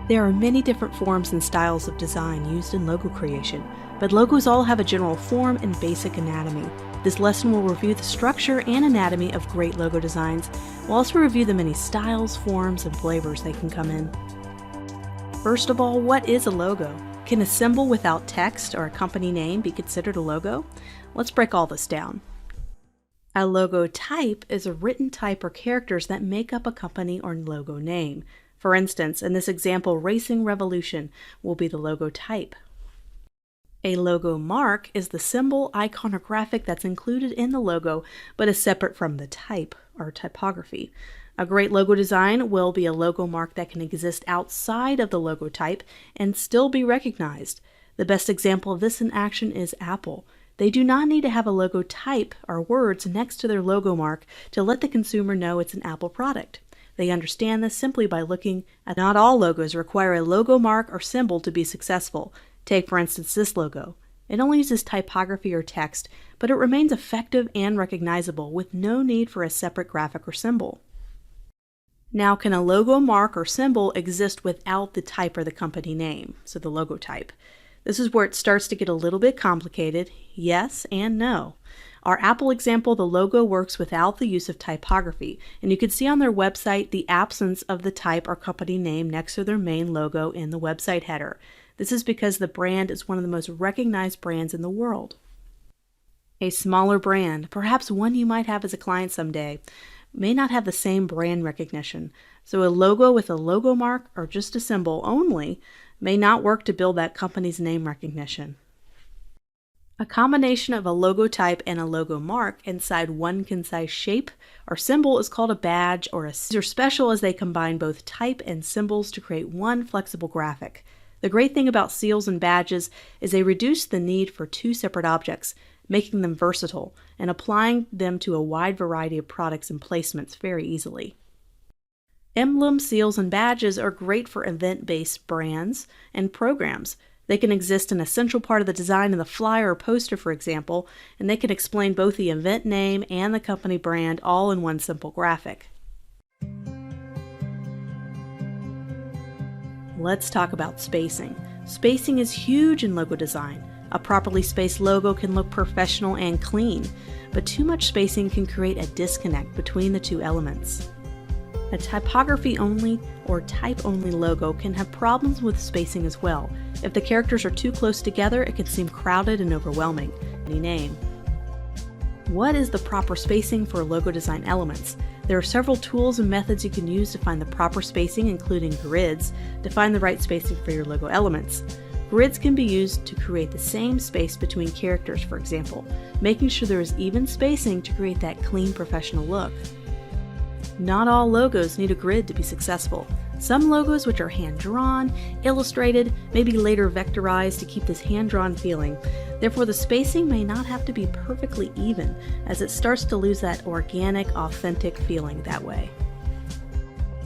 There are many different forms and styles of design used in logo creation, but logos all have a general form and basic anatomy. This lesson will review the structure and anatomy of great logo designs. We'll also review the many styles, forms, and flavors they can come in. First of all, what is a logo? Can a symbol without text or a company name be considered a logo? Let's break all this down. A logo type is a written type or characters that make up a company or logo name. For instance, in this example, Racing Revolution will be the logo type. A logo mark is the symbol, icon, or graphic that's included in the logo but is separate from the type or typography. A great logo design will be a logo mark that can exist outside of the logo type and still be recognized. The best example of this in action is Apple. They do not need to have a logo type or words next to their logo mark to let the consumer know it's an Apple product. They understand this simply by looking at not all logos require a logo mark or symbol to be successful. Take, for instance, this logo. It only uses typography or text, but it remains effective and recognizable with no need for a separate graphic or symbol. Now, can a logo mark or symbol exist without the type or the company name, so the logo type? This is where it starts to get a little bit complicated. Yes and no. Our Apple example, the logo works without the use of typography, and you can see on their website the absence of the type or company name next to their main logo in the website header. This is because the brand is one of the most recognized brands in the world. A smaller brand, perhaps one you might have as a client someday, may not have the same brand recognition, so a logo with a logo mark or just a symbol only may not work to build that company's name recognition. A combination of a logo type and a logo mark inside one concise shape or symbol is called a badge, or these are special as they combine both type and symbols to create one flexible graphic. The great thing about seals and badges is they reduce the need for two separate objects, making them versatile and applying them to a wide variety of products and placements very easily. Emblems, seals, and badges are great for event-based brands and programs. They can exist in a central part of the design in the flyer or poster, for example, and they can explain both the event name and the company brand all in one simple graphic. Let's talk about spacing. Spacing is huge in logo design. A properly spaced logo can look professional and clean, but too much spacing can create a disconnect between the two elements. A typography-only or type-only logo can have problems with spacing as well. If the characters are too close together, it can seem crowded and overwhelming. Any name. What is the proper spacing for logo design elements? There are several tools and methods you can use to find the proper spacing, including grids, to find the right spacing for your logo elements. Grids can be used to create the same space between characters, for example, making sure there is even spacing to create that clean, professional look. Not all logos need a grid to be successful. Some logos, which are hand-drawn, illustrated, may be later vectorized to keep this hand-drawn feeling. Therefore, the spacing may not have to be perfectly even, as it starts to lose that organic, authentic feeling that way.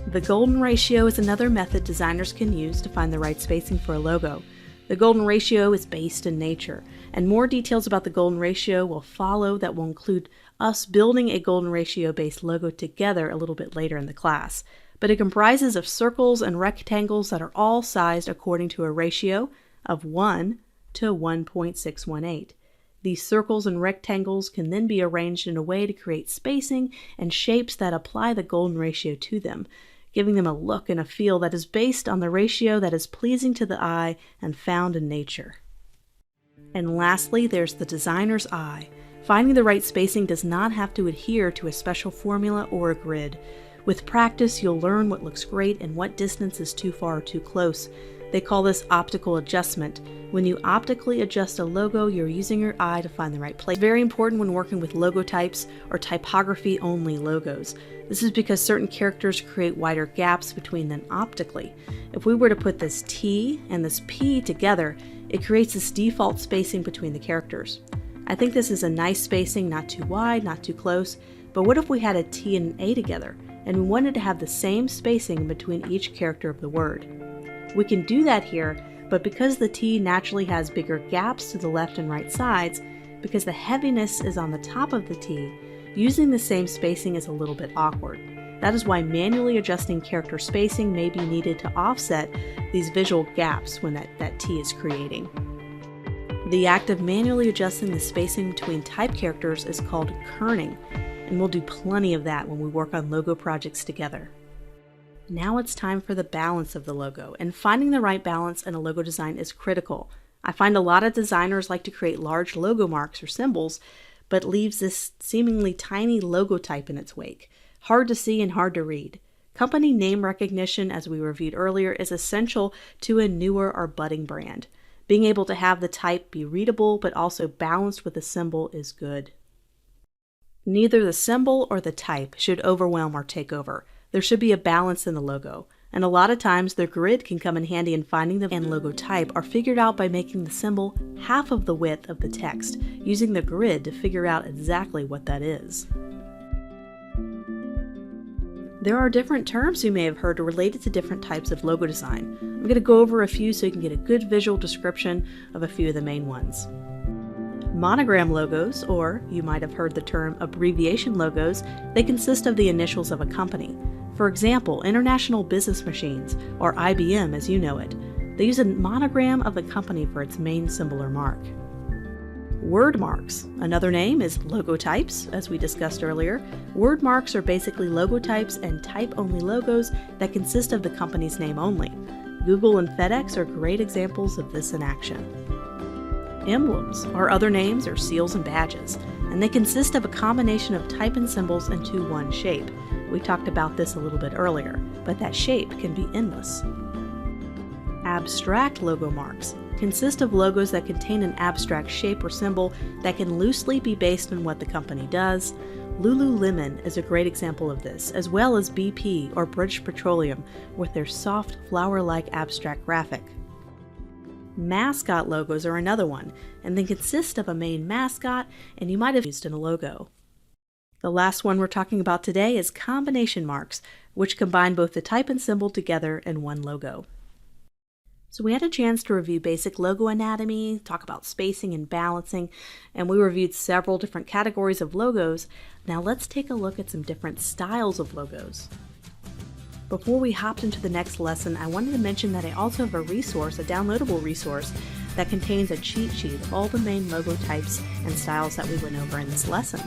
The golden ratio is another method designers can use to find the right spacing for a logo. The golden ratio is based in nature, and more details about the golden ratio will follow that will include us building a golden ratio based logo together a little bit later in the class. But it comprises of circles and rectangles that are all sized according to a ratio of 1 to 1.618. These circles and rectangles can then be arranged in a way to create spacing and shapes that apply the golden ratio to them, giving them a look and a feel that is based on the ratio that is pleasing to the eye and found in nature. And lastly, there's the designer's eye. Finding the right spacing does not have to adhere to a special formula or a grid. With practice, you'll learn what looks great and what distance is too far or too close. They call this optical adjustment. When you optically adjust a logo, you're using your eye to find the right place. It's very important when working with logo types or typography-only logos. This is because certain characters create wider gaps between them optically. If we were to put this T and this P together, it creates this default spacing between the characters. I think this is a nice spacing, not too wide, not too close, but what if we had a T and an A together, and we wanted to have the same spacing between each character of the word? We can do that here, but because the T naturally has bigger gaps to the left and right sides, because the heaviness is on the top of the T, using the same spacing is a little bit awkward. That is why manually adjusting character spacing may be needed to offset these visual gaps when that T is creating. The act of manually adjusting the spacing between type characters is called kerning, and we'll do plenty of that when we work on logo projects together. Now it's time for the balance of the logo, and finding the right balance in a logo design is critical. I find a lot of designers like to create large logo marks or symbols, but leaves this seemingly tiny logo type in its wake. Hard to see and hard to read. Company name recognition, as we reviewed earlier, is essential to a newer or budding brand. Being able to have the type be readable but also balanced with the symbol is good. Neither the symbol or the type should overwhelm or take over. There should be a balance in the logo, and a lot of times the grid can come in handy in finding the and logo type are figured out by making the symbol half of the width of the text, using the grid to figure out exactly what that is. There are different terms you may have heard related to different types of logo design. I'm going to go over a few so you can get a good visual description of a few of the main ones. Monogram logos, or you might have heard the term abbreviation logos, they consist of the initials of a company. For example, International Business Machines, or IBM as you know it. They use a monogram of the company for its main symbol or mark. Word marks. Another name is logotypes, as we discussed earlier. Word marks are basically logotypes and type-only logos that consist of the company's name only. Google and FedEx are great examples of this in action. Emblems are other names or seals and badges, and they consist of a combination of type and symbols into one shape. We talked about this a little bit earlier, but that shape can be endless. Abstract logo marks consist of logos that contain an abstract shape or symbol that can loosely be based on what the company does. Lululemon is a great example of this, as well as BP or British Petroleum with their soft flower-like abstract graphic. Mascot logos are another one, and they consist of a main mascot, and you might have used in a logo. The last one we're talking about today is combination marks, which combine both the type and symbol together in one logo. So we had a chance to review basic logo anatomy, talk about spacing and balancing, and we reviewed several different categories of logos. Now let's take a look at some different styles of logos. Before we hopped into the next lesson, I wanted to mention that I also have a resource, a downloadable resource, that contains a cheat sheet of all the main logo types and styles that we went over in this lesson.